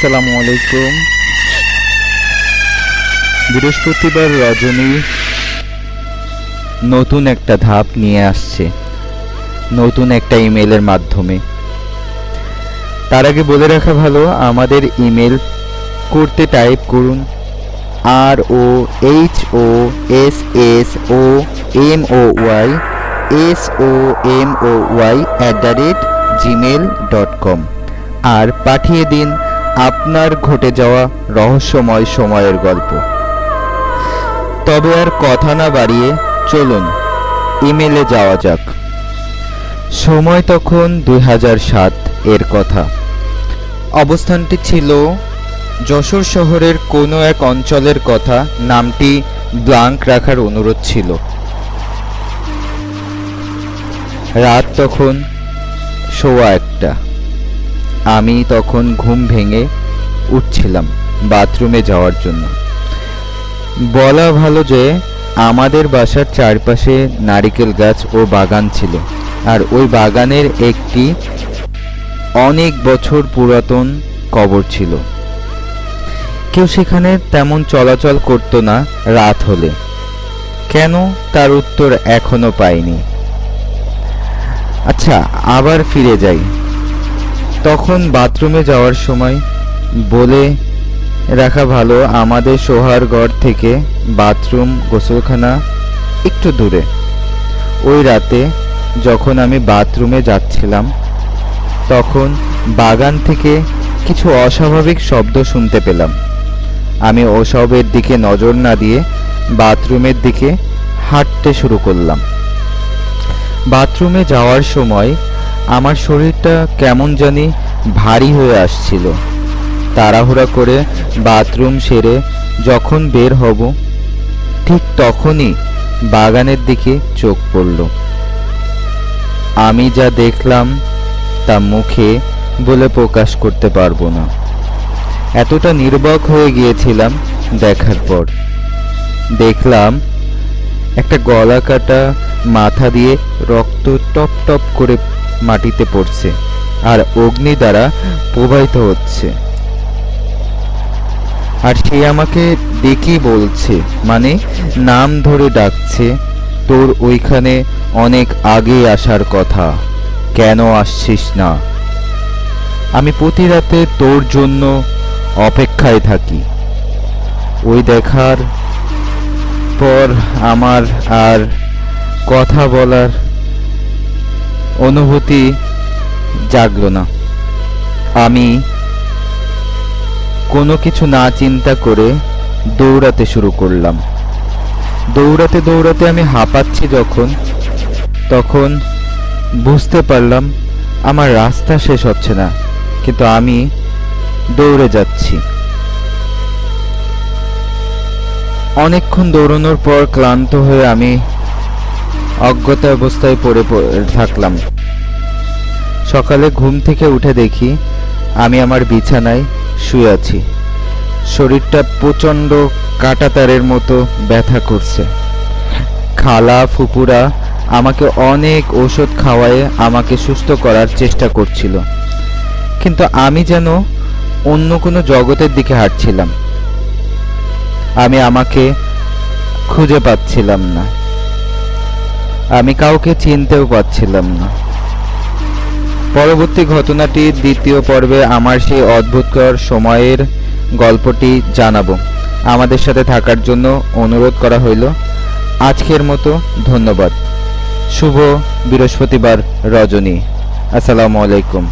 আসসালামু আলাইকুম। বৃহস্পতিবার রজনী নতুন একটা ধাপ নিয়ে আসছে, নতুন একটা ইমেলের মাধ্যমে। তার আগে বলে রাখা ভালো, আমাদের ইমেল করতে টাইপ করুন ROHOSOMOY@gmail.com আর পাঠিয়ে দিন আপনার ঘটে যাওয়া রহস্যময় সময়ের গল্প। তবে আর কথা না বাড়িয়ে চলুন ইমেলে যাওয়া যাক। সময় তখন 2007 এর কথা। অবস্থানটি ছিল যশোর শহরের কোনো এক অঞ্চলের কথা, নামটি ব্লাঙ্ক রাখার অনুরোধ ছিল। রাত তখন 1:15। আমি তখন ঘুম ভেঙে উঠছিলাম বাথরুমে যাওয়ার জন্য। বলা ভালো যে আমাদের বাসার চারপাশে নারিকেল গাছ ও বাগান ছিল, আর ওই বাগানের একটি অনেক বছর পুরাতন কবর ছিল। কেউ সেখানে তেমন চলাচল করতো না রাত হলে। কেন, তার উত্তর এখনো পাইনি। আচ্ছা, আবার ফিরে যাই। তখন বাথরুমে যাওয়ার সময় বলে রাখা ভালো, আমাদের শোয়ার ঘর থেকে বাথরুম গোসলখানা একটু দূরে। ওই রাতে যখন আমি বাথরুমে যাচ্ছিলাম, তখন বাগান থেকে কিছু অস্বাভাবিক শব্দ শুনতে পেলাম। আমি ওসবের দিকে নজর না দিয়ে বাথরুমের দিকে হাঁটতে শুরু করলাম। বাথরুমে যাওয়ার সময় আমার শরীরটা কেমন জানি ভারী হয়ে আসছিল। তাড়াহুড়া করে বাথরুম সেরে যখন বের হব, ঠিক তখনই বাগানের দিকে চোখ পড়ল। আমি যা দেখলাম তা মুখে বলে প্রকাশ করতে পারবো না। এতটা নির্বাক হয়ে গিয়েছিলাম দেখার পর। দেখলাম একটা গলা কাটা মাথা দিয়ে রক্ত টপ টপ করে মাটিতে পড়ছে আর অগ্নি দ্বারা প্রবাহিত হচ্ছে। আর সে আমাকে ডেকে বলছে, মানে নাম ধরে ডাকছে, তোর ওইখানে অনেক আগে আসার কথা, কেন আসছিস না? আমি প্রতি রাতে তোর জন্য অপেক্ষায় থাকি। ওই দেখার পর আমার আর কথা বলার অনুভূতি জাগলো না। আমি কোনো কিছু না চিন্তা করে দৌড়াতে শুরু করলাম। দৌড়াতে দৌড়াতে আমি হাঁপাচ্ছি তখন বুঝতে পারলাম আমার রাস্তা শেষ হচ্ছে না, কিন্তু আমি দৌড়ে যাচ্ছি। অনেকক্ষণ দৌড়ানোর পর ক্লান্ত হয়ে আমি অজ্ঞতা অবস্থায় পড়ে থাকলাম। সকালে ঘুম থেকে উঠে দেখি আমি আমার বিছানায় শুয়ে আছি। শরীরটা প্রচণ্ড কাঁটাতারের মতো ব্যথা করছে। খালা ফুপুরা আমাকে অনেক ওষুধ খাওয়ায়ে আমাকে সুস্থ করার চেষ্টা করছিল, কিন্তু আমি যেন অন্য কোনো জগতের দিকে হাঁটছিলাম। আমি আমাকে খুঁজে পাচ্ছিলাম না, আমি কাউকে চিনতেও পাচ্ছিলাম না। পরবর্তী ঘটনাটি দ্বিতীয় পর্বে আমার সেই অদ্ভুতকর সময়ের গল্পটি জানাবো। আমাদের সাথে থাকার জন্য অনুরোধ করা হইল। আজকের মতো ধন্যবাদ। শুভ বৃহস্পতিবার রজনী। আসসালামু আলাইকুম।